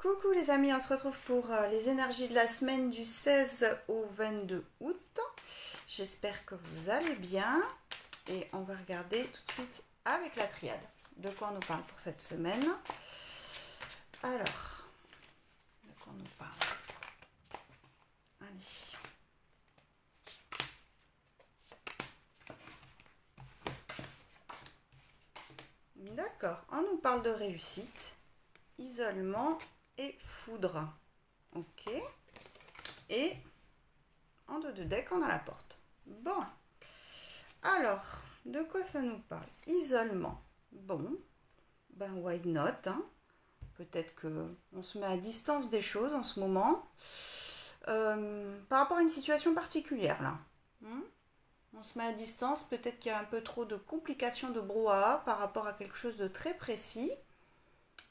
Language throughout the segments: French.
Coucou les amis, on se retrouve pour les énergies de la semaine du 16 au 22 août. J'espère que vous allez bien et on va regarder tout de suite avec la triade de quoi on nous parle pour cette semaine. Alors, de quoi on nous parle? Allez. D'accord, on nous parle de réussite, isolement et foudre. Ok. Et en dos de deck, on a la porte. Bon. Alors, de quoi ça nous parle? Isolement. Bon. Ben, why not, hein? Peut-être qu'on se met à distance des choses en ce moment. Par rapport à une situation particulière, là. On se met à distance. Peut-être qu'il y a un peu trop de complications de brouhaha par rapport à quelque chose de très précis.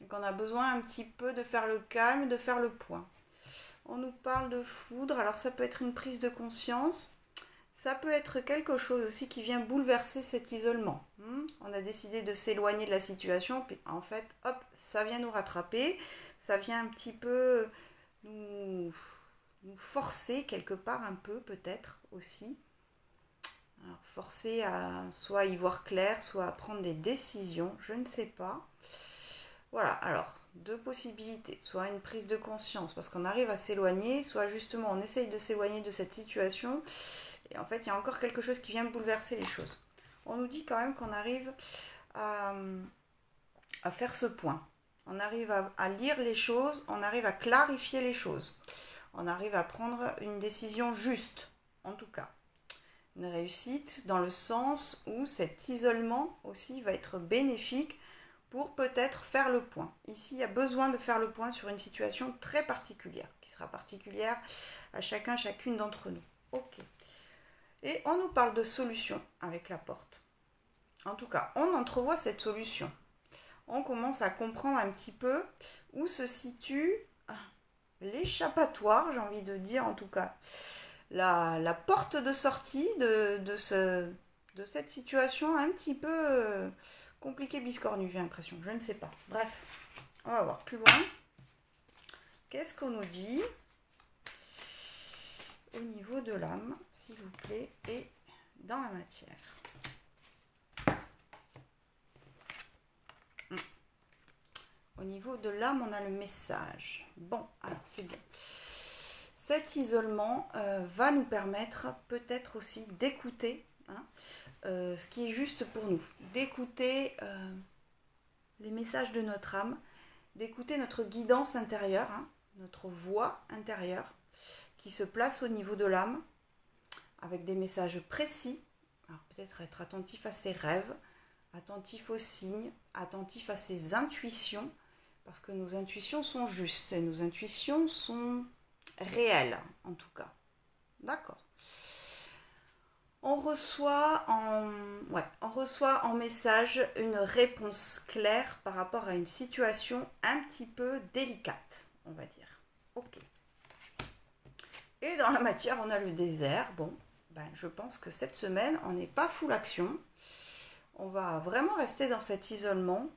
Et qu'on a besoin un petit peu de faire le calme, de faire le point. On nous parle de foudre, alors ça peut être une prise de conscience, ça peut être quelque chose aussi qui vient bouleverser cet isolement. On a décidé de s'éloigner de la situation, puis en fait, hop, ça vient nous rattraper, ça vient un petit peu nous forcer quelque part un peu peut-être aussi. Alors, forcer à soit y voir clair, soit à prendre des décisions, je ne sais pas. Voilà, alors, deux possibilités. Soit une prise de conscience parce qu'on arrive à s'éloigner, soit justement on essaye de s'éloigner de cette situation et en fait il y a encore quelque chose qui vient bouleverser les choses. On nous dit quand même qu'on arrive à faire ce point. On arrive à lire les choses, on arrive à clarifier les choses. On arrive à prendre une décision juste, en tout cas. Une réussite dans le sens où cet isolement aussi va être bénéfique pour peut-être faire le point. Ici, il y a besoin de faire le point sur une situation très particulière, qui sera particulière à chacune d'entre nous. Ok. Et on nous parle de solution avec la porte. En tout cas, on entrevoit cette solution. On commence à comprendre un petit peu où se situe l'échappatoire, j'ai envie de dire en tout cas. La porte de sortie de cette situation un petit peu compliqué biscornu, j'ai l'impression, je ne sais pas. Bref, on va voir plus loin. Qu'est-ce qu'on nous dit au niveau de l'âme, s'il vous plaît, et dans la matière? Au niveau de l'âme, on a le message. Bon, alors c'est bien. Cet isolement va nous permettre peut-être aussi d'écouter ce qui est juste pour nous, d'écouter les messages de notre âme, d'écouter notre guidance intérieure, notre voix intérieure qui se place au niveau de l'âme avec des messages précis. Alors peut-être être attentif à ses rêves, attentif aux signes, attentif à ses intuitions, parce que nos intuitions sont justes et nos intuitions sont réelles en tout cas. D'accord. On reçoit en message une réponse claire par rapport à une situation un petit peu délicate, on va dire. Ok. Et dans la matière, on a le désert. Bon, je pense que cette semaine, on n'est pas full action. On va vraiment rester dans cet isolement.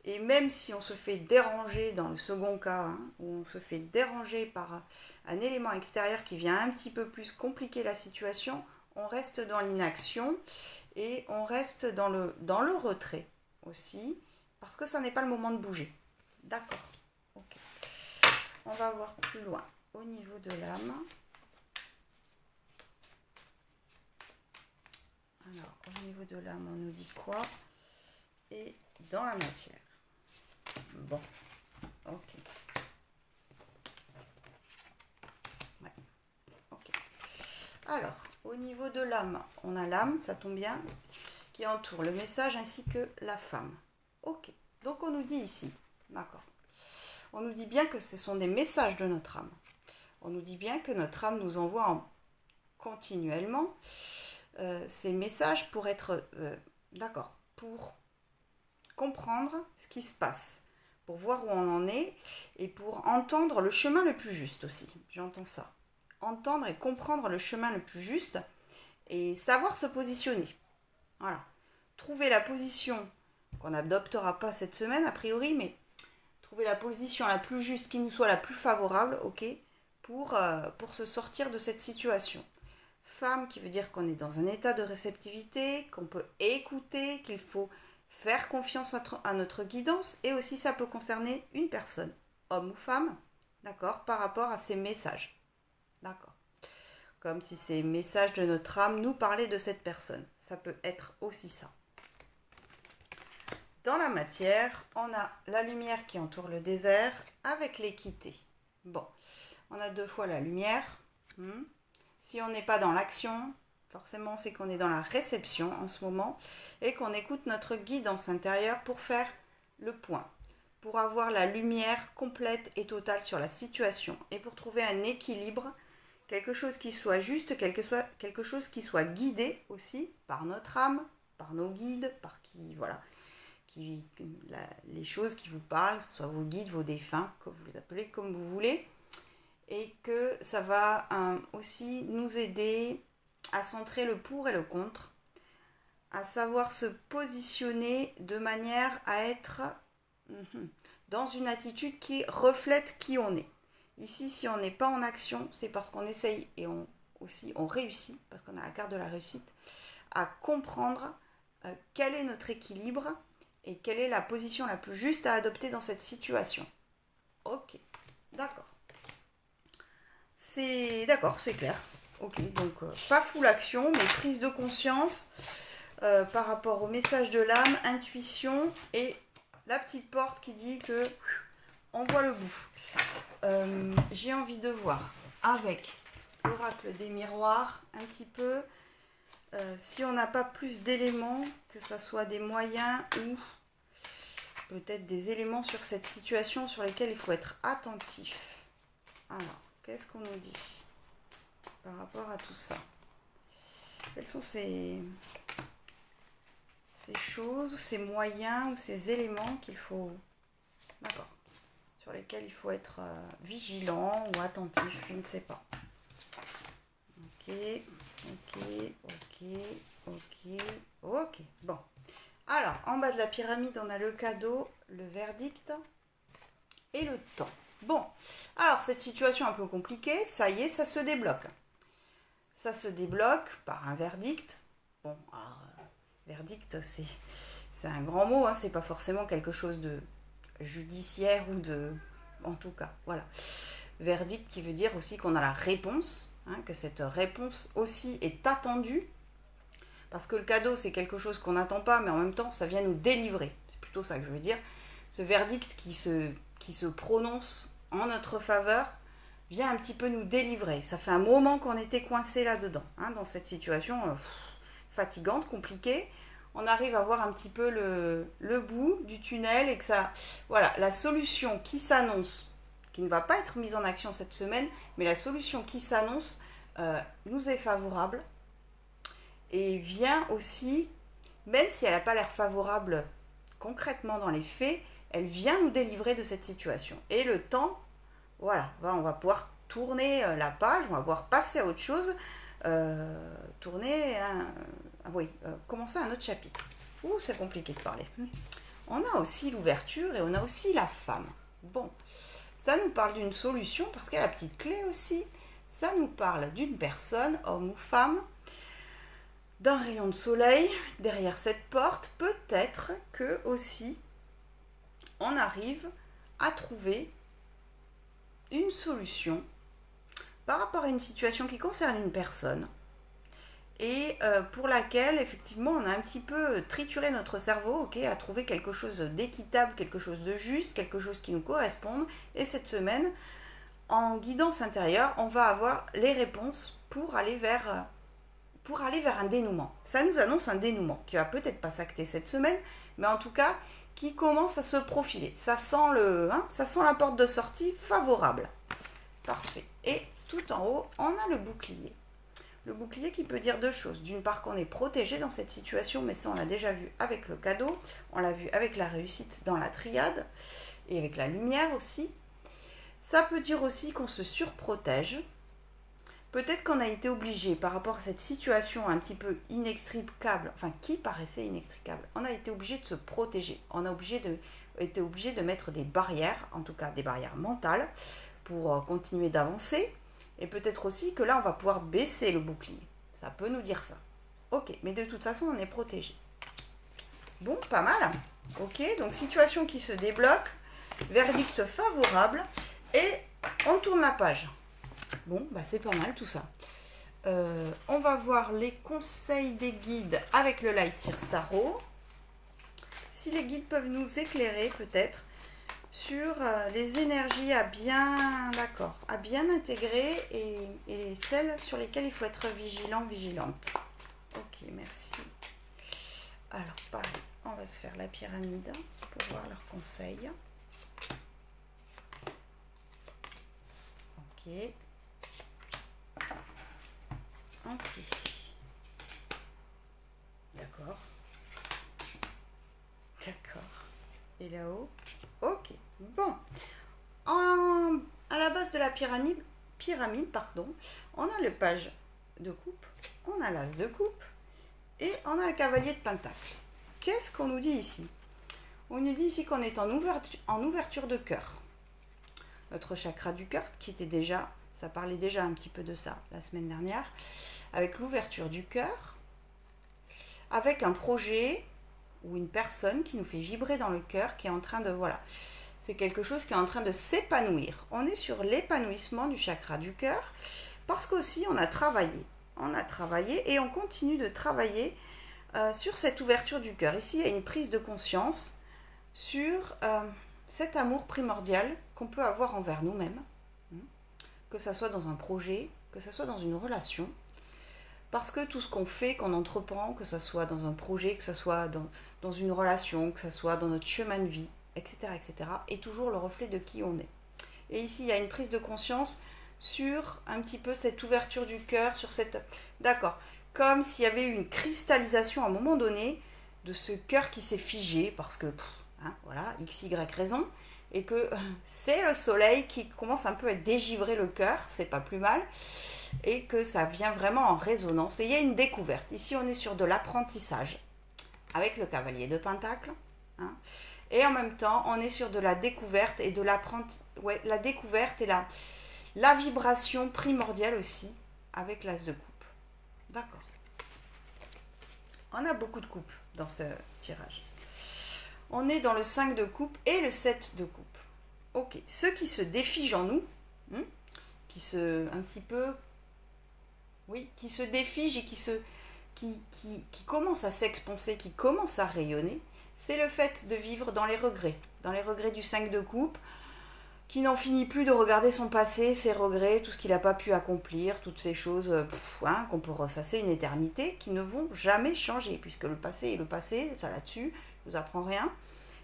Et même si on se fait déranger dans le second cas, où on se fait déranger par un élément extérieur qui vient un petit peu plus compliquer la situation, on reste dans l'inaction et on reste dans le retrait aussi, parce que ça n'est pas le moment de bouger. D'accord. Ok. On va voir plus loin au niveau de l'âme. Alors, au niveau de l'âme, on nous dit quoi? Et dans la matière. Bon. Ok. Ouais. Ok. Alors, au niveau de l'âme, on a l'âme, ça tombe bien, qui entoure le message ainsi que la femme. Ok, donc on nous dit ici, d'accord, on nous dit bien que ce sont des messages de notre âme. On nous dit bien que notre âme nous envoie continuellement ces messages pour être, d'accord, pour comprendre ce qui se passe, pour voir où on en est et pour entendre le chemin le plus juste aussi, j'entends ça. Entendre et comprendre le chemin le plus juste et savoir se positionner. Voilà. Trouver la position qu'on n'adoptera pas cette semaine a priori, mais trouver la position la plus juste, qui nous soit la plus favorable, ok, pour se sortir de cette situation. Femme qui veut dire qu'on est dans un état de réceptivité, qu'on peut écouter, qu'il faut faire confiance à notre guidance, et aussi ça peut concerner une personne, homme ou femme, d'accord, par rapport à ces messages, d'accord. Comme si ces messages de notre âme nous parlaient de cette personne. Ça peut être aussi ça. Dans la matière, on a la lumière qui entoure le désert avec l'équité. Bon, on a 2 fois la lumière. Si on n'est pas dans l'action, forcément c'est qu'on est dans la réception en ce moment et qu'on écoute notre guidance intérieure pour faire le point, pour avoir la lumière complète et totale sur la situation et pour trouver un équilibre, quelque chose qui soit juste, quelque chose qui soit guidé aussi par notre âme, par nos guides, par qui, voilà, les choses qui vous parlent, que ce soit vos guides, vos défunts, que vous les appelez comme vous voulez, et que ça va aussi nous aider à centrer le pour et le contre, à savoir se positionner de manière à être dans une attitude qui reflète qui on est. Ici, si on n'est pas en action, c'est parce qu'on essaye et on réussit, parce qu'on a la carte de la réussite, à comprendre quel est notre équilibre et quelle est la position la plus juste à adopter dans cette situation. Ok, d'accord. D'accord, c'est clair. Ok, donc pas full action, mais prise de conscience par rapport au message de l'âme, intuition et la petite porte qui dit que on voit le bout. J'ai envie de voir avec l'oracle des miroirs un petit peu si on n'a pas plus d'éléments, que ce soit des moyens ou peut-être des éléments sur cette situation sur lesquels il faut être attentif. Alors, qu'est-ce qu'on nous dit par rapport à tout ça? Quels sont ces choses, ces moyens ou ces éléments qu'il faut... D'accord. Sur lesquels il faut être vigilant ou attentif, je ne sais pas. Ok. Bon. Alors, en bas de la pyramide, on a le cadeau, le verdict et le temps. Bon. Alors, cette situation un peu compliquée, ça y est, ça se débloque. Ça se débloque par un verdict. Bon, alors, verdict, c'est un grand mot, hein, c'est pas forcément quelque chose de judiciaire ou de... En tout cas, voilà. Verdict qui veut dire aussi qu'on a la réponse, hein, que cette réponse aussi est attendue, parce que le cadeau c'est quelque chose qu'on n'attend pas, mais en même temps ça vient nous délivrer. C'est plutôt ça que je veux dire. Ce verdict qui se prononce en notre faveur vient un petit peu nous délivrer. Ça fait un moment qu'on était coincé là-dedans, hein, dans cette situation fatigante, compliquée. On arrive à voir un petit peu le bout du tunnel et que ça... Voilà, la solution qui s'annonce, qui ne va pas être mise en action cette semaine, mais la solution qui s'annonce nous est favorable et vient aussi, même si elle n'a pas l'air favorable concrètement dans les faits, elle vient nous délivrer de cette situation. Et le temps, voilà, on va pouvoir tourner la page, on va pouvoir passer à autre chose, commencer un autre chapitre. Ouh, c'est compliqué de parler. On a aussi l'ouverture et on a aussi la femme. Bon, ça nous parle d'une solution parce qu'il y a la petite clé aussi. Ça nous parle d'une personne, homme ou femme, d'un rayon de soleil derrière cette porte. Peut-être que aussi on arrive à trouver une solution par rapport à une situation qui concerne une personne et pour laquelle effectivement on a un petit peu trituré notre cerveau, ok, à trouver quelque chose d'équitable, quelque chose de juste, quelque chose qui nous corresponde. Et cette semaine, en guidance intérieure, on va avoir les réponses pour aller vers un dénouement. Ça nous annonce un dénouement qui va peut-être pas s'acter cette semaine, mais en tout cas qui commence à se profiler. Ça sent la porte de sortie favorable. Parfait. Et tout en haut, on a le bouclier. Le bouclier qui peut dire deux choses. D'une part qu'on est protégé dans cette situation, mais ça on l'a déjà vu avec le cadeau, on l'a vu avec la réussite dans la triade, et avec la lumière aussi. Ça peut dire aussi qu'on se surprotège. Peut-être qu'on a été obligé par rapport à cette situation un petit peu inextricable, enfin qui paraissait inextricable, on a été obligé de se protéger. On a obligé de été obligé de mettre des barrières, en tout cas des barrières mentales, pour continuer d'avancer. Et peut-être aussi que là, on va pouvoir baisser le bouclier. Ça peut nous dire ça. Ok, mais de toute façon, on est protégé. Bon, pas mal. Ok, donc situation qui se débloque, verdict favorable, et on tourne la page. Bon, bah c'est pas mal tout ça. On va voir les conseils des guides avec le Lightseer Tarot. Si les guides peuvent nous éclairer peut-être sur les énergies à bien, à bien intégrer et celles sur lesquelles il faut être vigilant, vigilante. Ok, merci. Alors pareil, on va se faire la pyramide pour voir leurs conseils. Ok. Ok. D'accord. D'accord. Et là-haut. Ok. Bon. À la base de la pyramide, on a le page de coupe, on a l'as de coupe et on a le cavalier de pentacle. Qu'est-ce qu'on nous dit ici? On nous dit ici qu'on est en ouverture de cœur. Notre chakra du cœur qui était déjà, ça parlait déjà un petit peu de ça la semaine dernière, avec l'ouverture du cœur, avec un projet ou une personne qui nous fait vibrer dans le cœur, qui est en train de, voilà, c'est quelque chose qui est en train de s'épanouir. On est sur l'épanouissement du chakra du cœur, parce qu'aussi on a travaillé et on continue de travailler sur cette ouverture du cœur. Ici, il y a une prise de conscience sur cet amour primordial qu'on peut avoir envers nous-mêmes, que ça soit dans un projet, que ça soit dans une relation, parce que tout ce qu'on fait, qu'on entreprend, que ce soit dans un projet, que ce soit dans une relation, que ce soit dans notre chemin de vie, etc., est toujours le reflet de qui on est. Et ici, il y a une prise de conscience sur un petit peu cette ouverture du cœur, sur cette... D'accord, comme s'il y avait eu une cristallisation à un moment donné de ce cœur qui s'est figé, parce que, voilà, x, y raison, et que c'est le soleil qui commence un peu à dégivrer le cœur, c'est pas plus mal, et que ça vient vraiment en résonance. Et il y a une découverte. Ici, on est sur de l'apprentissage, avec le cavalier de pentacle, et en même temps, on est sur de la découverte et de la découverte et la vibration primordiale aussi, avec l'as de coupe. D'accord. On a beaucoup de coupes dans ce tirage. On est dans le 5 de coupe et le 7 de coupe. Ok, ce qui se défige en nous, qui se défige et qui commence à s'expanser, qui commence à rayonner, c'est le fait de vivre dans les regrets du 5 de coupe, qui n'en finit plus de regarder son passé, ses regrets, tout ce qu'il n'a pas pu accomplir, toutes ces choses qu'on peut ressasser une éternité, qui ne vont jamais changer, puisque le passé est le passé, ça là-dessus, je ne vous apprends rien.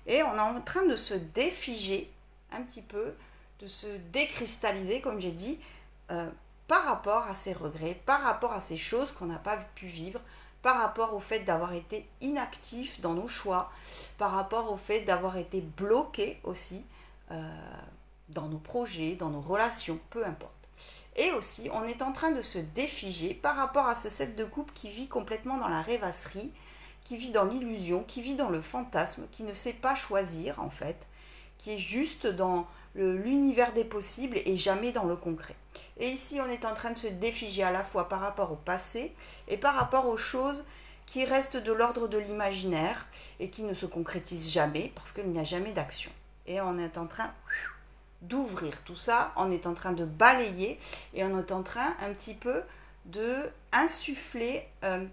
Et on est en train de se défiger un petit peu, de se décristalliser, comme j'ai dit, par rapport à ces regrets, par rapport à ces choses qu'on n'a pas pu vivre, par rapport au fait d'avoir été inactif dans nos choix, par rapport au fait d'avoir été bloqué aussi dans nos projets, dans nos relations, peu importe. Et aussi, on est en train de se défiger par rapport à ce 7 de coupe qui vit complètement dans la rêvasserie, qui vit dans l'illusion, qui vit dans le fantasme, qui ne sait pas choisir en fait, qui est juste dans l'univers des possibles et jamais dans le concret. Et ici, on est en train de se défiger à la fois par rapport au passé et par rapport aux choses qui restent de l'ordre de l'imaginaire et qui ne se concrétisent jamais parce qu'il n'y a jamais d'action. Et on est en train d'ouvrir tout ça, on est en train de balayer et on est en train un petit peu de insuffler un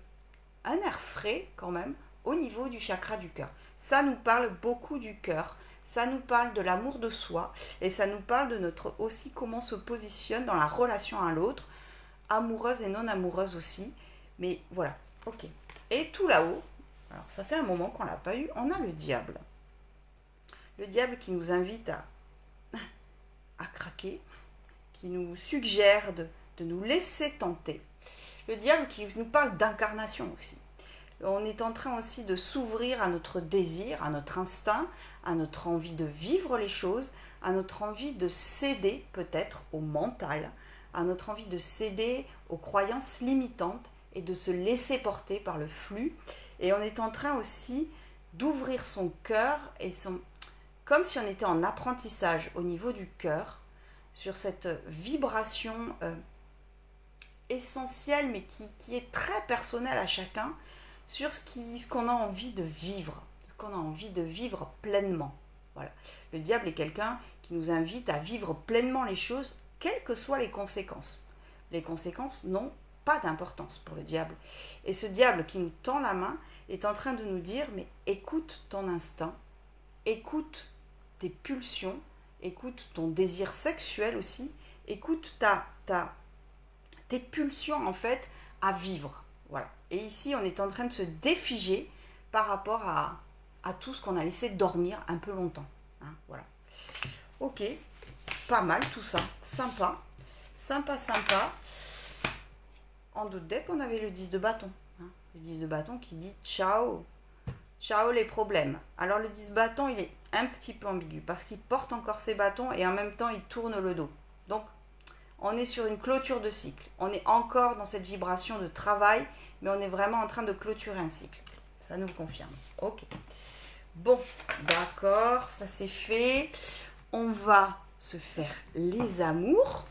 air frais quand même au niveau du chakra du cœur. Ça nous parle beaucoup du cœur, ça nous parle de l'amour de soi et ça nous parle de notre aussi comment on se positionne dans la relation à l'autre, amoureuse et non amoureuse aussi. Mais voilà, ok. Et tout là-haut, alors ça fait un moment qu'on l'a pas eu, on a le diable. Le diable qui nous invite à craquer, qui nous suggère de nous laisser tenter. Le diable qui nous parle d'incarnation aussi. On est en train aussi de s'ouvrir à notre désir, à notre instinct, à notre envie de vivre les choses, à notre envie de céder peut-être au mental, à notre envie de céder aux croyances limitantes et de se laisser porter par le flux. Et on est en train aussi d'ouvrir son cœur et comme si on était en apprentissage au niveau du cœur, sur cette vibration essentielle, mais qui est très personnelle à chacun, sur ce qu'on a envie de vivre, ce qu'on a envie de vivre pleinement. Voilà. Le diable est quelqu'un qui nous invite à vivre pleinement les choses, quelles que soient les conséquences. Les conséquences n'ont pas d'importance pour le diable. Et ce diable qui nous tend la main est en train de nous dire, mais écoute ton instinct, écoute tes pulsions, écoute ton désir sexuel aussi, écoute tes pulsions en fait à vivre. Voilà. Et ici, on est en train de se défiger par rapport à tout ce qu'on a laissé dormir un peu longtemps. Hein, voilà. Ok, pas mal tout ça. Sympa. Sympa, sympa. En d'autres decks, on avait le 10 de bâton. Hein, le 10 de bâton qui dit ciao. Ciao les problèmes. Alors le 10 bâton, il est un petit peu ambigu parce qu'il porte encore ses bâtons et en même temps, il tourne le dos. Donc, on est sur une clôture de cycle. On est encore dans cette vibration de travail, mais on est vraiment en train de clôturer un cycle. Ça nous le confirme. Ok. Bon, d'accord, ça c'est fait. On va se faire les amours.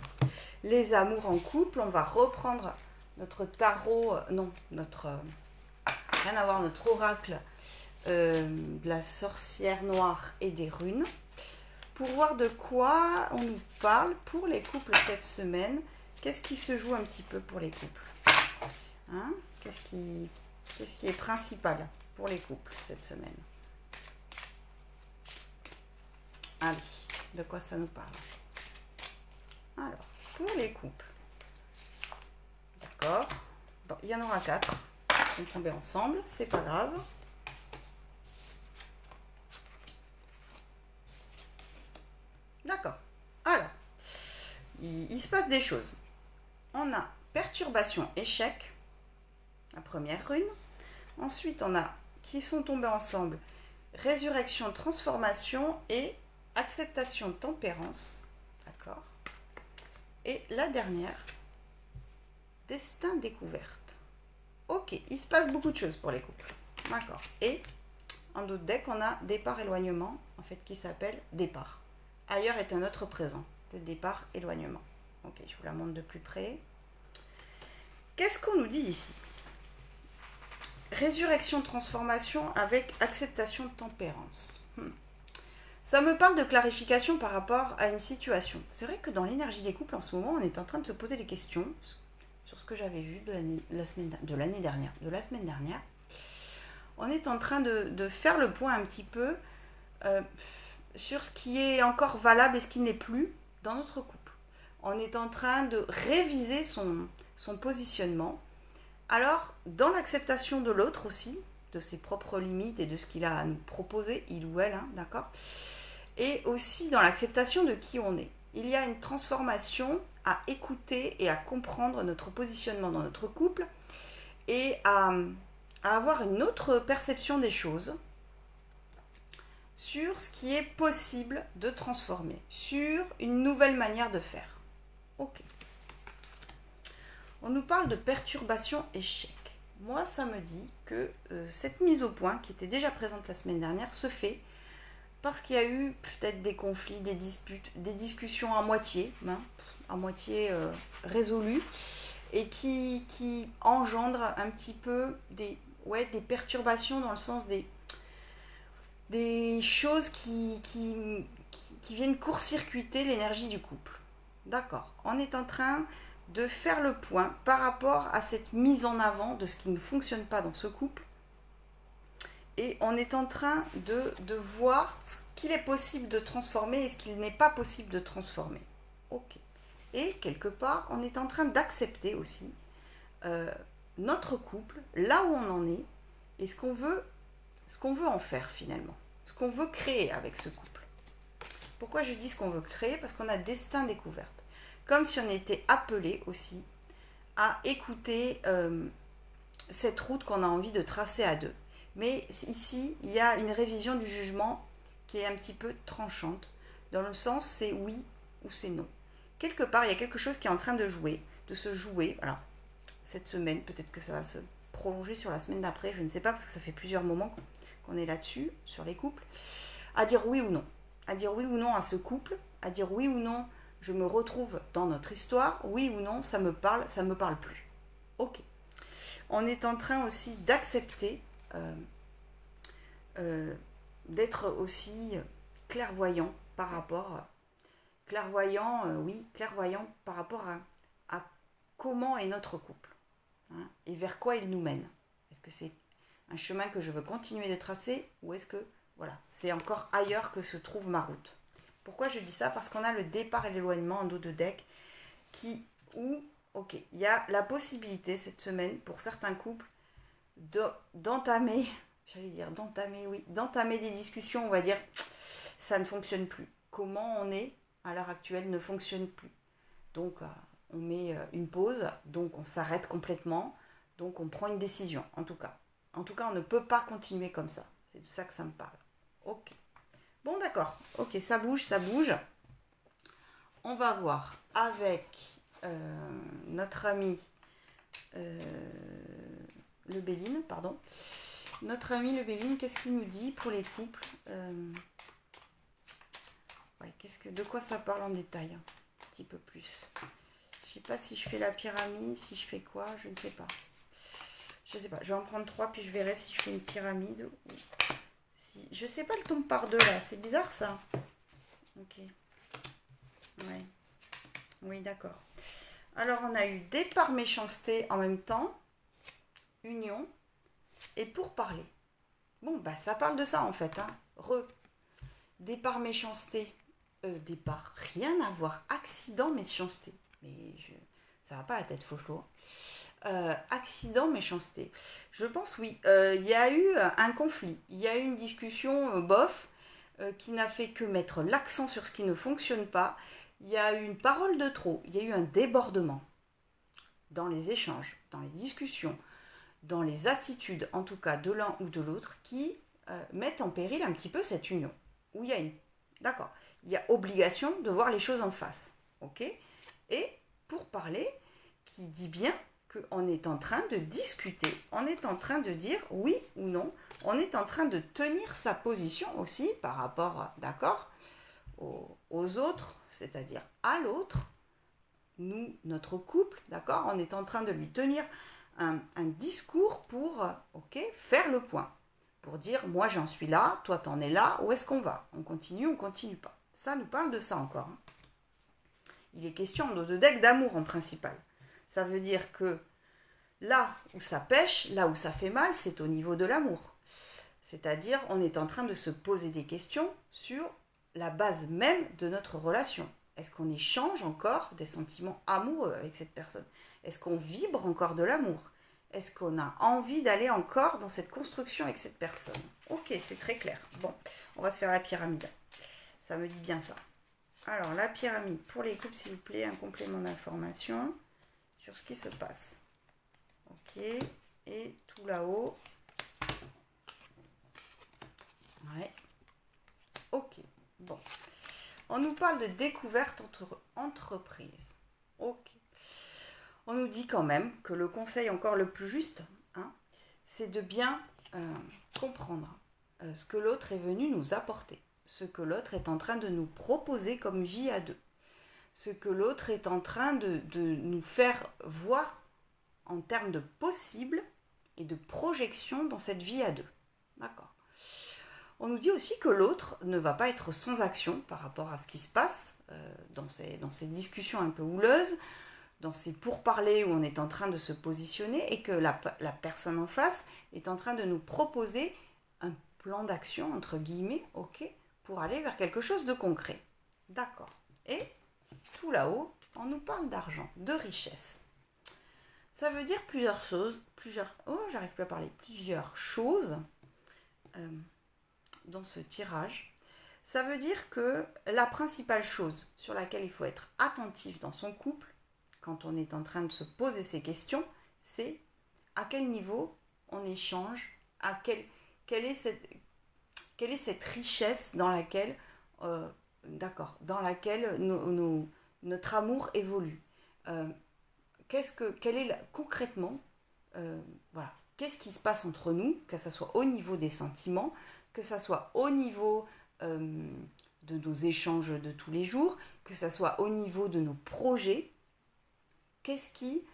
Les amours en couple. On va reprendre notre tarot, rien à voir, notre oracle de la sorcière noire et des runes. Pour voir de quoi on nous parle pour les couples cette semaine. Qu'est-ce qui se joue un petit peu pour les couples, hein? Qu'est-ce qui est principal pour les couples cette semaine? Allez, de quoi ça nous parle? Alors, pour les couples. D'accord. Bon, il y en aura 4 qui sont tombés ensemble, c'est pas grave. D'accord. Alors, il se passe des choses. On a perturbation, échec, la première rune. Ensuite, on a, qui sont tombés ensemble, résurrection, transformation et acceptation, tempérance. D'accord. Et la dernière, destin, découverte. Ok, il se passe beaucoup de choses pour les couples. D'accord. Et en d'autres decks, on a départ, éloignement, en fait, qui s'appelle départ. Ailleurs est un autre présent. Le départ, éloignement. Ok, je vous la montre de plus près. Qu'est-ce qu'on nous dit ici? Résurrection, transformation avec acceptation, tempérance. Ça me parle de clarification par rapport à une situation. C'est vrai que dans l'énergie des couples, en ce moment, on est en train de se poser des questions sur ce que j'avais vu de la semaine dernière. On est en train de faire le point un petit peu sur ce qui est encore valable et ce qui n'est plus dans notre couple. On est en train de réviser son positionnement. Alors, dans l'acceptation de l'autre aussi, de ses propres limites et de ce qu'il a à nous proposer, il ou elle, hein, d'accord? Et aussi dans l'acceptation de qui on est. Il y a une transformation à écouter et à comprendre notre positionnement dans notre couple et à avoir une autre perception des choses sur ce qui est possible de transformer, sur une nouvelle manière de faire. Ok. On nous parle de perturbation échec. Moi, ça me dit que cette mise au point, qui était déjà présente la semaine dernière, se fait parce qu'il y a eu peut-être des conflits, des disputes, des discussions à moitié résolues, et qui engendrent un petit peu des perturbations dans le sens des choses qui viennent court-circuiter l'énergie du couple. D'accord. On est en train de faire le point par rapport à cette mise en avant de ce qui ne fonctionne pas dans ce couple. Et on est en train de voir ce qu'il est possible de transformer et ce qu'il n'est pas possible de transformer. Ok. Et quelque part, on est en train d'accepter aussi notre couple, là où on en est, et ce qu'on veut en faire finalement. Ce qu'on veut créer avec ce couple. Pourquoi je dis ce qu'on veut créer? Parce qu'on a destin découverte. Comme si on était appelé aussi à écouter cette route qu'on a envie de tracer à deux. Mais ici, il y a une révision du jugement qui est un petit peu tranchante. Dans le sens, c'est oui ou c'est non. Quelque part, il y a quelque chose qui est en train de se jouer. Alors, cette semaine, peut-être que ça va se prolonger sur la semaine d'après, je ne sais pas, parce que ça fait plusieurs moments qu'on est là-dessus, sur les couples, à dire oui ou non. à dire oui ou non à ce couple, à dire oui ou non, je me retrouve dans notre histoire, oui ou non, ça me parle plus. Ok. On est en train aussi d'accepter, d'être aussi clairvoyant par rapport, clairvoyant par rapport à comment est notre couple, hein, et vers quoi il nous mène. Est-ce que c'est un chemin que je veux continuer de tracer ou est-ce que voilà, c'est encore ailleurs que se trouve ma route. Pourquoi je dis ça? Parce qu'on a le départ et l'éloignement en dos de deck ok, il y a la possibilité cette semaine pour certains couples d'entamer des discussions, on va dire, ça ne fonctionne plus. Comment on est à l'heure actuelle ne fonctionne plus. Donc on met une pause, donc on s'arrête complètement, donc on prend une décision, en tout cas. En tout cas, on ne peut pas continuer comme ça. C'est de ça que ça me parle. Ok. Bon, d'accord. Ok, ça bouge. On va voir avec notre ami le Béline, pardon. Notre ami le Béline, qu'est-ce qu'il nous dit pour les couples? De quoi ça parle en détail? Un petit peu plus. Je sais pas si je fais la pyramide, si je fais quoi, je ne sais pas. Je sais pas, je vais en prendre 3 puis je verrai si je fais une pyramide ou si... Je sais pas, le tombe par deux là, c'est bizarre ça. Ok. Ouais. Oui, d'accord. Alors on a eu départ méchanceté en même temps, union et pourparler. Bon, bah ça parle de ça en fait. Hein. Départ méchanceté. Rien à voir. Accident méchanceté. Mais ça va pas la tête, Foflo. Accident méchanceté. Je pense oui. Il y a eu un conflit. Il y a eu une discussion bof qui n'a fait que mettre l'accent sur ce qui ne fonctionne pas. Il y a eu une parole de trop. Il y a eu un débordement dans les échanges, dans les discussions, dans les attitudes, en tout cas de l'un ou de l'autre, qui mettent en péril un petit peu cette union. Où il y a d'accord, il y a obligation de voir les choses en face. Ok. Et pour parler, qui dit bien qu'on est en train de discuter, on est en train de dire oui ou non, on est en train de tenir sa position aussi par rapport, d'accord, aux autres, c'est-à-dire à l'autre, nous, notre couple, d'accord, on est en train de lui tenir un discours pour, faire le point, pour dire, moi j'en suis là, toi t'en es là, où est-ce qu'on va? On continue pas? Ça nous parle de ça encore. Hein. Il est question de deck d'amour en principal. Ça veut dire que là où ça pêche, là où ça fait mal, c'est au niveau de l'amour. C'est-à-dire, on est en train de se poser des questions sur la base même de notre relation. Est-ce qu'on échange encore des sentiments amoureux avec cette personne? Est-ce qu'on vibre encore de l'amour? Est-ce qu'on a envie d'aller encore dans cette construction avec cette personne? Ok, c'est très clair. Bon, on va se faire la pyramide. Ça me dit bien ça. Alors, la pyramide, pour les couples, s'il vous plaît, un complément d'information sur ce qui se passe. Ok, et tout là-haut. Ouais. Ok, bon. On nous parle de découverte entre entreprises. Ok. On nous dit quand même que le conseil encore le plus juste, hein, c'est de bien comprendre ce que l'autre est venu nous apporter, ce que l'autre est en train de nous proposer comme vie à deux, ce que l'autre est en train de nous faire voir en termes de possible et de projection dans cette vie à deux. D'accord. On nous dit aussi que l'autre ne va pas être sans action par rapport à ce qui se passe dans ces discussions un peu houleuses, dans ces pourparlers où on est en train de se positionner et que la personne en face est en train de nous proposer un plan d'action, entre guillemets, ok, pour aller vers quelque chose de concret. D'accord. Et tout là-haut, on nous parle d'argent, de richesse. Ça veut dire plusieurs choses, plusieurs choses dans ce tirage. Ça veut dire que la principale chose sur laquelle il faut être attentif dans son couple, quand on est en train de se poser ces questions, c'est à quel niveau on échange, quelle est cette richesse dans laquelle, notre amour évolue. Concrètement, voilà, qu'est-ce qui se passe entre nous, que ce soit au niveau des sentiments, que ce soit au niveau de de nos échanges de tous les jours, que ce soit au niveau de nos projets. Qu'est-ce qui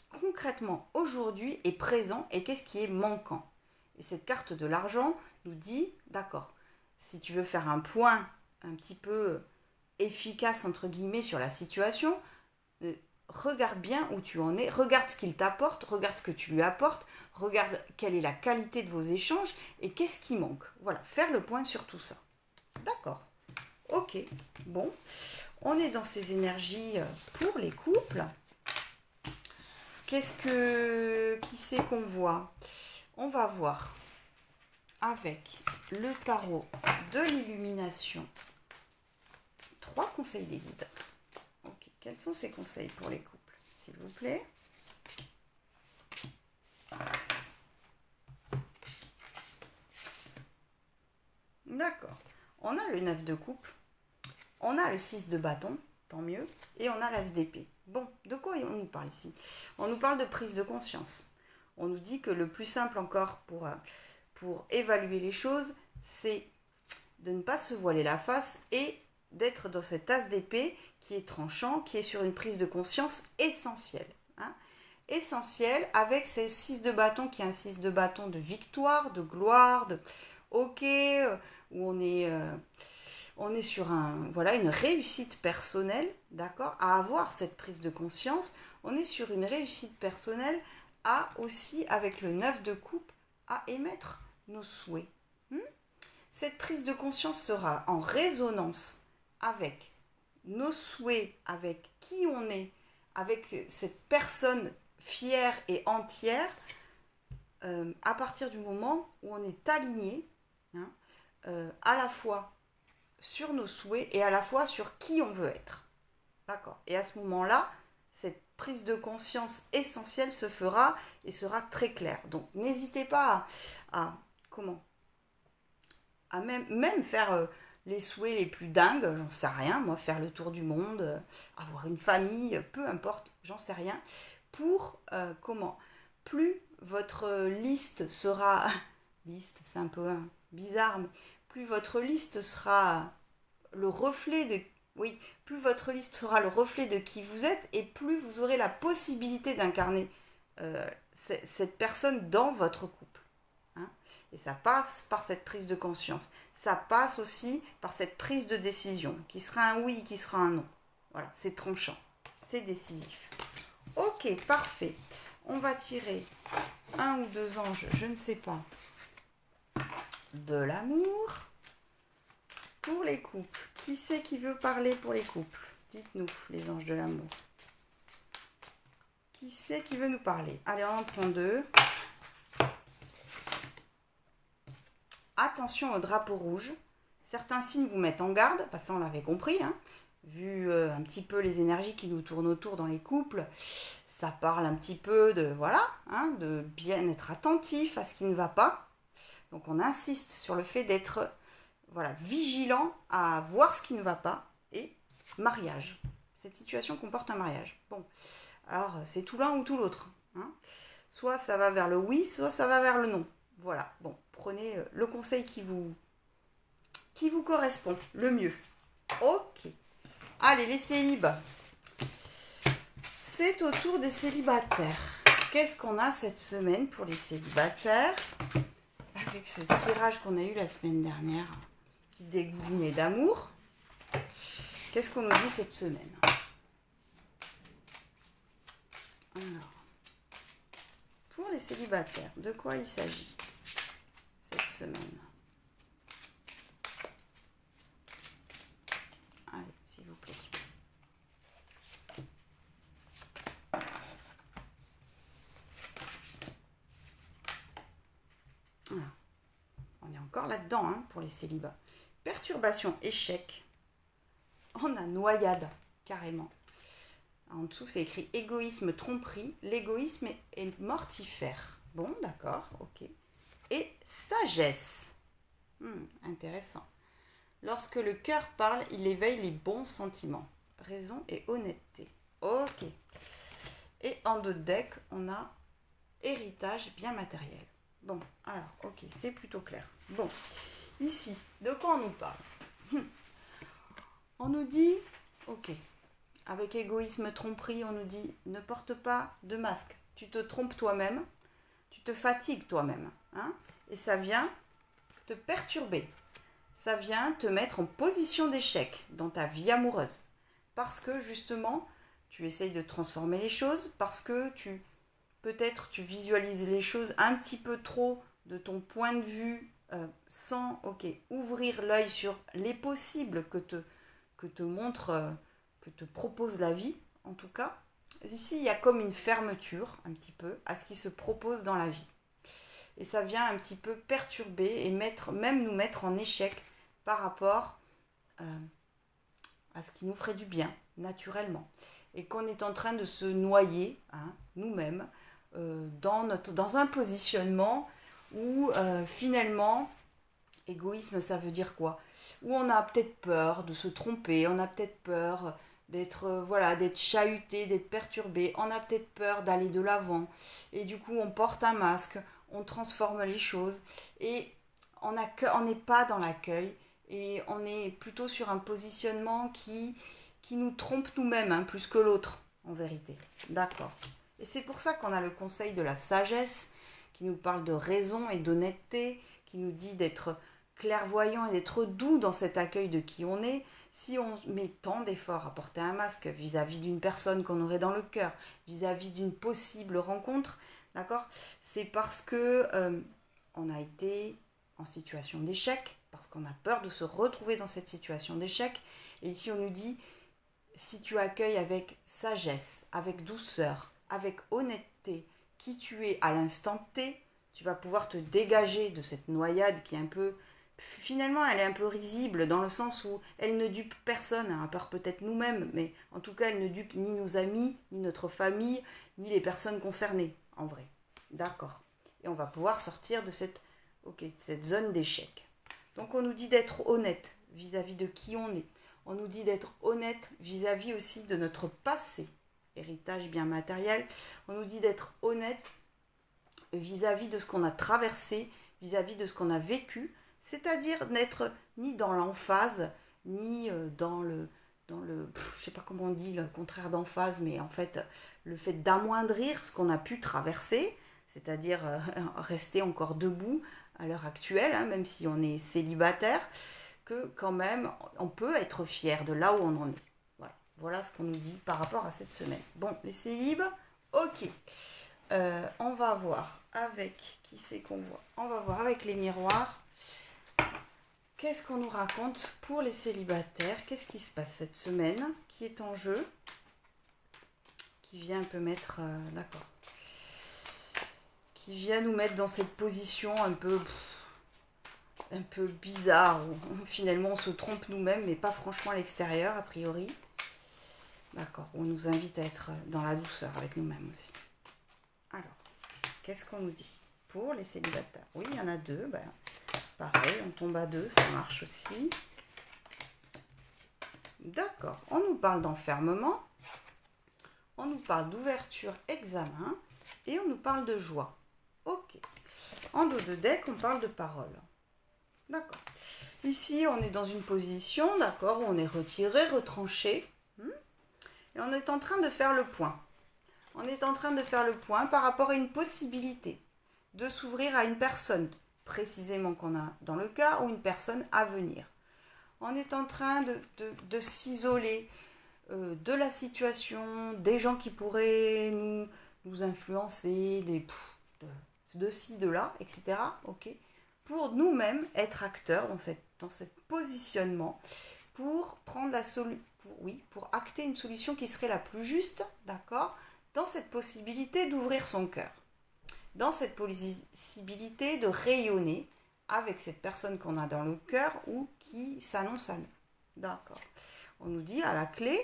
concrètement aujourd'hui est présent et qu'est-ce qui est manquant? Et cette carte de l'argent nous dit, d'accord, si tu veux faire un point un petit peu efficace entre guillemets sur la situation, regarde bien où tu en es, regarde ce qu'il t'apporte, regarde ce que tu lui apportes, regarde quelle est la qualité de vos échanges et qu'est-ce qui manque. Voilà, faire le point sur tout ça. D'accord. Ok, bon, on est dans ces énergies pour les couples. Qui c'est qu'on voit? On va voir avec le tarot de l'illumination 3 conseils des guides. Ok, quels sont ces conseils pour les couples, s'il vous plaît? D'accord. On a le 9 de coupe, on a le 6 de bâton, tant mieux, et on a l'as d'épée. Bon, de quoi on nous parle ici? On nous parle de prise de conscience. On nous dit que le plus simple encore pour évaluer les choses, c'est de ne pas se voiler la face et d'être dans cet as d'épée qui est tranchant, qui est sur une prise de conscience essentielle. Essentielle avec ce 6 de bâton qui est un 6 de bâton de victoire, de gloire, de ok, où on est sur une réussite personnelle, d'accord, à avoir cette prise de conscience. On est sur une réussite personnelle à aussi, avec le 9 de coupe, à émettre nos souhaits. Cette prise de conscience sera en résonance avec nos souhaits, avec qui on est, avec cette personne fière et entière, à partir du moment où on est aligné, à la fois sur nos souhaits et à la fois sur qui on veut être. D'accord. Et à ce moment-là, cette prise de conscience essentielle se fera et sera très claire. Donc n'hésitez pas à même faire les souhaits les plus dingues, j'en sais rien, moi faire le tour du monde, avoir une famille, peu importe, j'en sais rien, pour plus votre liste sera, liste c'est un peu bizarre, mais plus votre liste sera le reflet de, plus votre liste sera le reflet de qui vous êtes et plus vous aurez la possibilité d'incarner cette personne dans votre couple. Et ça passe par cette prise de conscience. Ça passe aussi par cette prise de décision, qui sera un oui, qui sera un non. Voilà, c'est tranchant, c'est décisif. Ok, parfait. On va tirer 1 ou 2 anges, je ne sais pas, de l'amour pour les couples. Qui c'est qui veut parler pour les couples? Dites-nous, les anges de l'amour. Qui c'est qui veut nous parler? Allez, on en prend 2. Attention au drapeau rouge. Certains signes vous mettent en garde, parce que ça on l'avait compris, vu un petit peu les énergies qui nous tournent autour dans les couples, ça parle un petit peu de, de bien être attentif à ce qui ne va pas. Donc on insiste sur le fait d'être vigilant à voir ce qui ne va pas. Et mariage. Cette situation comporte un mariage. Bon, alors c'est tout l'un ou tout l'autre. Soit ça va vers le oui, soit ça va vers le non. Voilà, bon, prenez le conseil qui vous correspond le mieux. Ok. Allez, les célibats. C'est au tour des célibataires. Qu'est-ce qu'on a cette semaine pour les célibataires? Avec ce tirage qu'on a eu la semaine dernière, qui dégoulinait d'amour. Qu'est-ce qu'on nous dit cette semaine? Alors, pour les célibataires, de quoi il s'agit cette semaine? Allez, s'il vous plaît. Voilà. On est encore là-dedans pour les célibats. Perturbation, échec. On a noyade, carrément. En dessous, c'est écrit égoïsme, tromperie. L'égoïsme est mortifère. Bon, d'accord, ok. Et sagesse. Intéressant. Lorsque le cœur parle, il éveille les bons sentiments. Raison et honnêteté. Ok. Et en dos de deck, on a héritage bien matériel. Bon, alors, ok, c'est plutôt clair. Bon, ici, de quoi on nous parle? On nous dit, ok, avec égoïsme, tromperie, on nous dit, ne porte pas de masque. Tu te trompes toi-même, tu te fatigues toi-même. Hein, et ça vient te perturber. Ça vient te mettre en position d'échec dans ta vie amoureuse. Parce que justement, tu essayes de transformer les choses, parce que peut-être tu visualises les choses un petit peu trop de ton point de vue, sans ouvrir l'œil sur les possibles que te montre, que te propose la vie, en tout cas. Ici, il y a comme une fermeture, un petit peu, à ce qui se propose dans la vie. Et ça vient un petit peu perturber et même nous mettre en échec par rapport à ce qui nous ferait du bien, naturellement. Et qu'on est en train de se noyer, hein, nous-mêmes, dans un positionnement où finalement, égoïsme, ça veut dire quoi? Où on a peut-être peur de se tromper, on a peut-être peur d'être chahuté, d'être perturbé, on a peut-être peur d'aller de l'avant. Et du coup, on porte un masque, on transforme les choses et on n'est pas dans l'accueil et on est plutôt sur un positionnement qui nous trompe nous-mêmes, hein, plus que l'autre, en vérité. D'accord. Et c'est pour ça qu'on a le conseil de la sagesse, qui nous parle de raison et d'honnêteté, qui nous dit d'être clairvoyant et d'être doux dans cet accueil de qui on est. Si on met tant d'efforts à porter un masque vis-à-vis d'une personne qu'on aurait dans le cœur, vis-à-vis d'une possible rencontre, d'accord, c'est parce que on a été en situation d'échec, parce qu'on a peur de se retrouver dans cette situation d'échec. Et ici, on nous dit, si tu accueilles avec sagesse, avec douceur, avec honnêteté, qui tu es à l'instant T, tu vas pouvoir te dégager de cette noyade qui est un peu... Finalement, elle est un peu risible dans le sens où elle ne dupe personne, hein, à part peut-être nous-mêmes, mais en tout cas, elle ne dupe ni nos amis, ni notre famille, ni les personnes concernées, en vrai. D'accord. Et on va pouvoir sortir de cette zone d'échec. Donc, on nous dit d'être honnête vis-à-vis de qui on est. On nous dit d'être honnête vis-à-vis aussi de notre passé, héritage bien matériel. On nous dit d'être honnête vis-à-vis de ce qu'on a traversé, vis-à-vis de ce qu'on a vécu, c'est-à-dire n'être ni dans l'emphase, ni dans le je sais pas comment on dit, le contraire d'emphase, mais en fait, le fait d'amoindrir ce qu'on a pu traverser, c'est-à-dire rester encore debout à l'heure actuelle, hein, même si on est célibataire, que quand même, on peut être fier de là où on en est. Voilà ce qu'on nous dit par rapport à cette semaine. Bon, les célibes, ok. On va voir avec, qui c'est qu'on voit? On va voir avec les miroirs. Qu'est-ce qu'on nous raconte pour les célibataires? Qu'est-ce qui se passe cette semaine? Qui est en jeu? Qui vient un peu mettre... d'accord. Qui vient nous mettre dans cette position un peu bizarre, où finalement on se trompe nous-mêmes, mais pas franchement à l'extérieur, a priori. D'accord, on nous invite à être dans la douceur avec nous-mêmes aussi. Alors, qu'est-ce qu'on nous dit pour les célibataires? Oui, il y en a deux, pareil, on tombe à deux, ça marche aussi. D'accord, on nous parle d'enfermement, on nous parle d'ouverture, examen, et on nous parle de joie. Ok, en dos de deck, on parle de parole. D'accord. Ici, on est dans une position, d'accord, où on est retiré, retranché, et on est en train de faire le point. On est en train de faire le point par rapport à une possibilité de s'ouvrir à une personne, précisément qu'on a dans le cœur, ou une personne à venir. On est en train de s'isoler de la situation, des gens qui pourraient nous influencer, de ci, de là, etc. Ok, pour nous-mêmes être acteurs dans cette positionnement, pour prendre pour acter une solution qui serait la plus juste, d'accord, dans cette possibilité d'ouvrir son cœur, dans cette possibilité de rayonner avec cette personne qu'on a dans le cœur ou qui s'annonce à nous. D'accord. On nous dit à la clé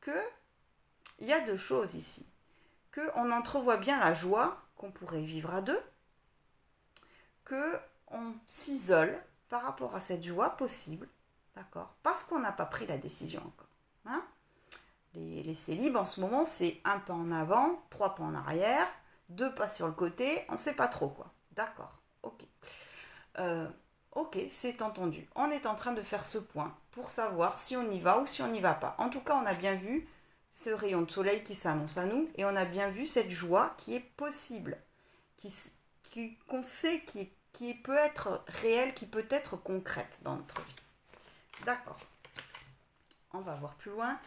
qu'il y a deux choses ici. Qu'on entrevoit bien la joie qu'on pourrait vivre à deux, qu'on s'isole par rapport à cette joie possible, d'accord, parce qu'on n'a pas pris la décision encore. Hein, les célibes en ce moment, c'est un pas en avant, 3 pas en arrière, 2 pas sur le côté, on ne sait pas trop quoi. D'accord, ok. Ok, c'est entendu. On est en train de faire ce point pour savoir si on y va ou si on n'y va pas. En tout cas, on a bien vu ce rayon de soleil qui s'annonce à nous et on a bien vu cette joie qui est possible, qu'on sait qui peut être réelle, qui peut être concrète dans notre vie. D'accord. On va voir plus loin.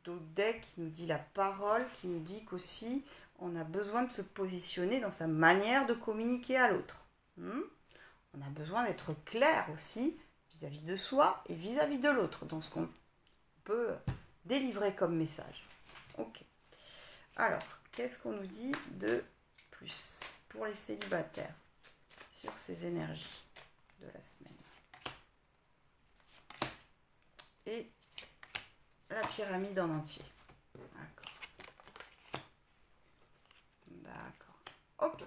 D'autres decks qui nous dit la parole, qui nous dit qu'aussi on a besoin de se positionner dans sa manière de communiquer à l'autre. On a besoin d'être clair aussi vis-à-vis de soi et vis-à-vis de l'autre dans ce qu'on peut délivrer comme message. Ok. Alors, qu'est-ce qu'on nous dit de plus pour les célibataires sur ces énergies de la semaine? Et la pyramide en entier. D'accord. Ok.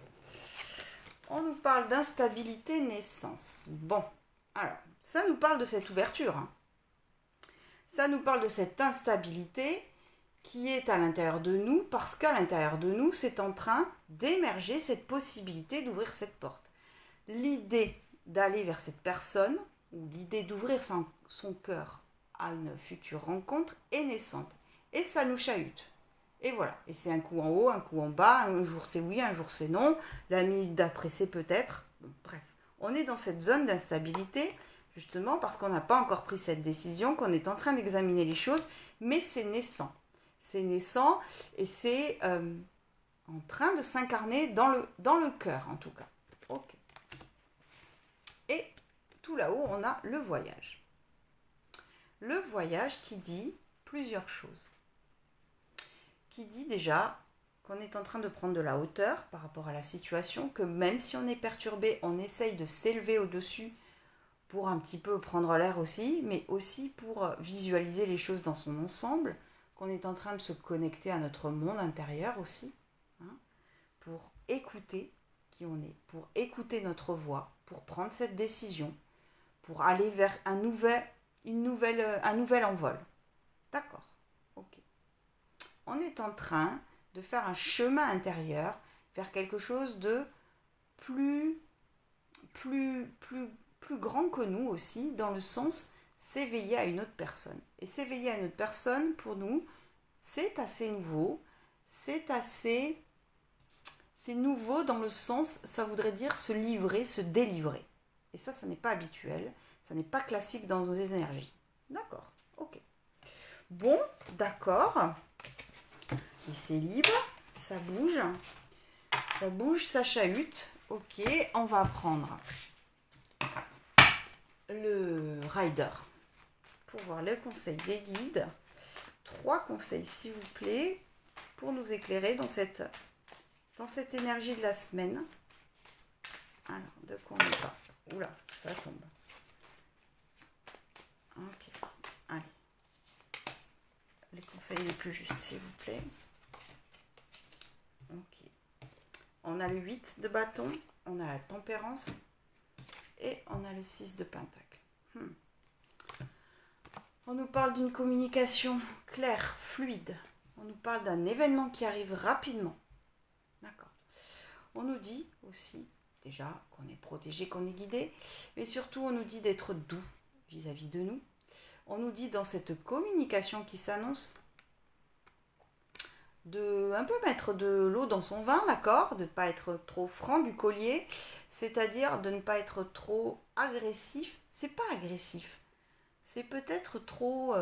On nous parle d'instabilité naissance. Bon, alors, ça nous parle de cette ouverture. Ça nous parle de cette instabilité qui est à l'intérieur de nous, parce qu'à l'intérieur de nous, c'est en train d'émerger cette possibilité d'ouvrir cette porte. L'idée d'aller vers cette personne, ou l'idée d'ouvrir son cœur à une future rencontre est naissante. Et ça nous chahute. Et voilà. Et c'est un coup en haut, un coup en bas, un jour c'est oui, un jour c'est non, la minute d'après c'est peut-être. Bon, bref, on est dans cette zone d'instabilité, justement parce qu'on n'a pas encore pris cette décision, qu'on est en train d'examiner les choses, mais c'est naissant. C'est naissant et c'est en train de s'incarner dans le cœur, en tout cas. Ok. Et tout là-haut, on a le voyage. Le voyage qui dit plusieurs choses. Qui dit déjà qu'on est en train de prendre de la hauteur par rapport à la situation, que même si on est perturbé, on essaye de s'élever au-dessus pour un petit peu prendre l'air aussi, mais aussi pour visualiser les choses dans son ensemble, qu'on est en train de se connecter à notre monde intérieur aussi, pour écouter qui on est, pour écouter notre voix, pour prendre cette décision, pour aller vers un nouvel envol. D'accord, ok. On est en train de faire un chemin intérieur vers quelque chose de plus grand que nous aussi, dans le sens s'éveiller à une autre personne. Et s'éveiller à une autre personne, pour nous, c'est assez nouveau, c'est nouveau dans le sens, ça voudrait dire se livrer, se délivrer. Et ça n'est pas habituel, ça n'est pas classique dans nos énergies. D'accord, ok. Bon, d'accord. Et c'est libre, ça bouge, ça chahute. Ok, on va prendre le rider pour voir les conseils des guides. 3 conseils, s'il vous plaît, pour nous éclairer dans cette énergie de la semaine. Alors, de quoi on y va? Oula, ça tombe. Ok, allez. Les conseils les plus justes, s'il vous plaît. Ok. On a le 8 de bâton, on a la tempérance et on a le 6 de pentacle. On nous parle d'une communication claire, fluide. On nous parle d'un événement qui arrive rapidement. D'accord. On nous dit aussi, déjà, qu'on est protégé, qu'on est guidé, mais surtout on nous dit d'être doux vis-à-vis de nous. On nous dit dans cette communication qui s'annonce de un peu mettre de l'eau dans son vin, d'accord, de ne pas être trop franc du collier, c'est-à-dire de ne pas être trop agressif. C'est pas agressif, c'est peut-être trop,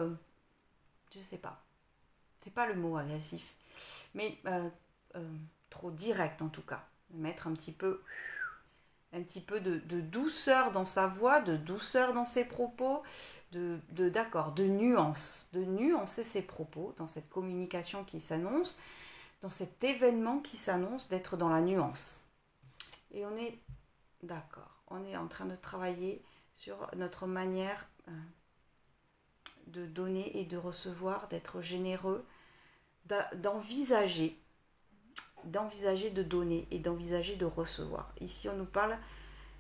je sais pas, c'est pas le mot agressif, mais trop direct en tout cas, mettre un petit peu de douceur dans sa voix, de douceur dans ses propos, de nuancer ses propos dans cette communication qui s'annonce, dans cet événement qui s'annonce, d'être dans la nuance. Et on est d'accord, on est en train de travailler sur notre manière de donner et de recevoir, d'être généreux, d'envisager de donner et d'envisager de recevoir. Ici, on nous parle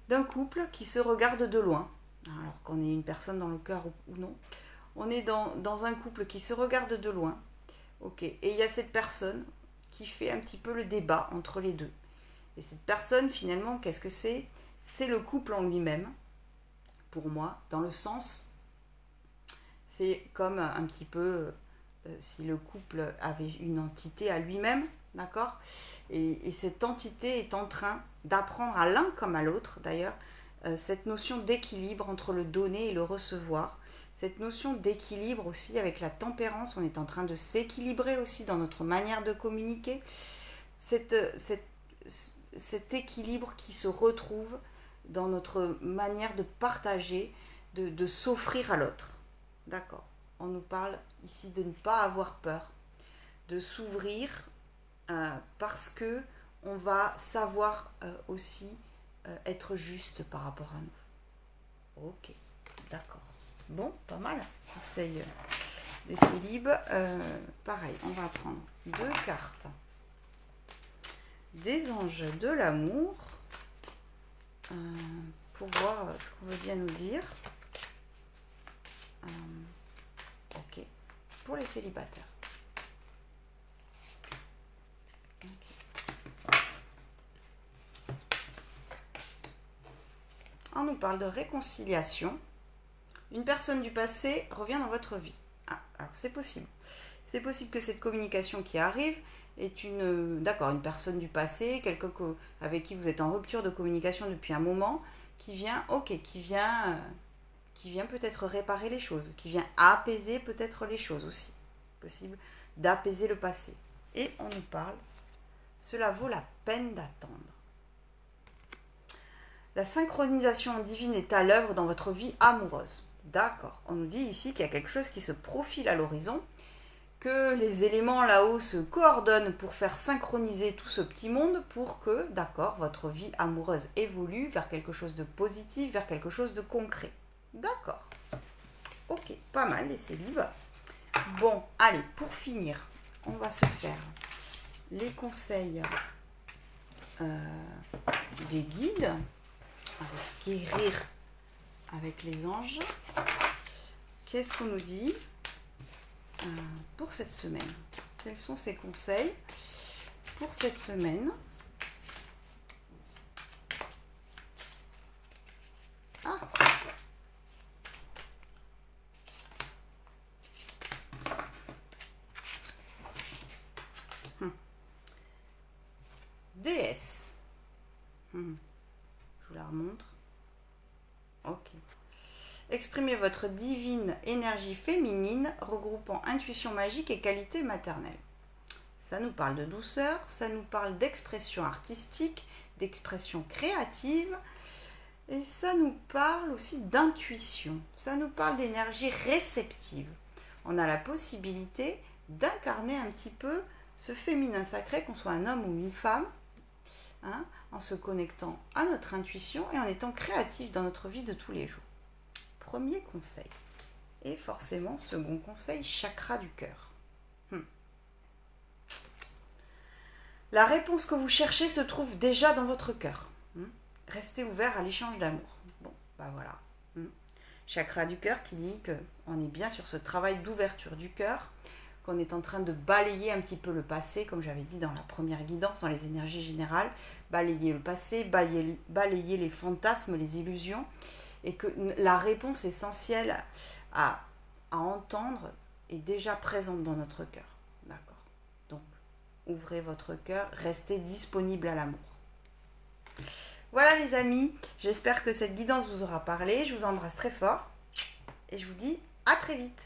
d'un couple qui se regarde de loin, alors qu'on est une personne dans le cœur ou non. On est dans un couple qui se regarde de loin, ok. Et il y a cette personne qui fait un petit peu le débat entre les deux. Et cette personne, finalement, qu'est-ce que c'est? C'est le couple en lui-même, pour moi, dans le sens, c'est comme un petit peu si le couple avait une entité à lui-même, d'accord, et cette entité est en train d'apprendre à l'un comme à l'autre, d'ailleurs, cette notion d'équilibre entre le donner et le recevoir, cette notion d'équilibre aussi avec la tempérance, on est en train de s'équilibrer aussi dans notre manière de communiquer, cet équilibre qui se retrouve dans notre manière de partager, de s'offrir à l'autre. D'accord. On nous parle ici de ne pas avoir peur, de s'ouvrir parce que on va savoir aussi être juste par rapport à nous. Ok, d'accord. Bon, pas mal. Conseil des célibes. Pareil, on va prendre 2 cartes. Des anges de l'amour pour voir ce qu'on veut bien nous dire. Ok, pour les célibataires. Okay. On nous parle de réconciliation. Une personne du passé revient dans votre vie. Ah, alors c'est possible. C'est possible que cette communication qui arrive est une personne du passé, quelqu'un avec qui vous êtes en rupture de communication depuis un moment, qui vient peut-être réparer les choses, qui vient apaiser peut-être les choses aussi. Possible d'apaiser le passé. Et on nous parle, cela vaut la peine d'attendre. La synchronisation divine est à l'œuvre dans votre vie amoureuse. D'accord, on nous dit ici qu'il y a quelque chose qui se profile à l'horizon, que les éléments là-haut se coordonnent pour faire synchroniser tout ce petit monde pour que, d'accord, votre vie amoureuse évolue vers quelque chose de positif, vers quelque chose de concret. D'accord. Ok, pas mal les célibes. Bon, allez, pour finir, on va se faire les conseils des guides, avec guérir avec les anges. Qu'est-ce qu'on nous dit pour cette semaine? Quels sont ces conseils pour cette semaine? Ah! Déesse. Je vous la remontre. Ok. Exprimez votre divine énergie féminine regroupant intuition magique et qualité maternelle. Ça nous parle de douceur, ça nous parle d'expression artistique, d'expression créative et ça nous parle aussi d'intuition. Ça nous parle d'énergie réceptive. On a la possibilité d'incarner un petit peu ce féminin sacré, qu'on soit un homme ou une femme, en se connectant à notre intuition et en étant créatif dans notre vie de tous les jours. Premier conseil. Et forcément, second conseil, chakra du cœur. La réponse que vous cherchez se trouve déjà dans votre cœur. Restez ouvert à l'échange d'amour. Bon, voilà. Chakra du cœur qui dit qu'on est bien sur ce travail d'ouverture du cœur, qu'on est en train de balayer un petit peu le passé, comme j'avais dit dans la première guidance, dans les énergies générales, balayer le passé, balayer les fantasmes, les illusions, et que la réponse essentielle à entendre est déjà présente dans notre cœur. D'accord. Donc, ouvrez votre cœur, restez disponible à l'amour. Voilà les amis, j'espère que cette guidance vous aura parlé. Je vous embrasse très fort et je vous dis à très vite.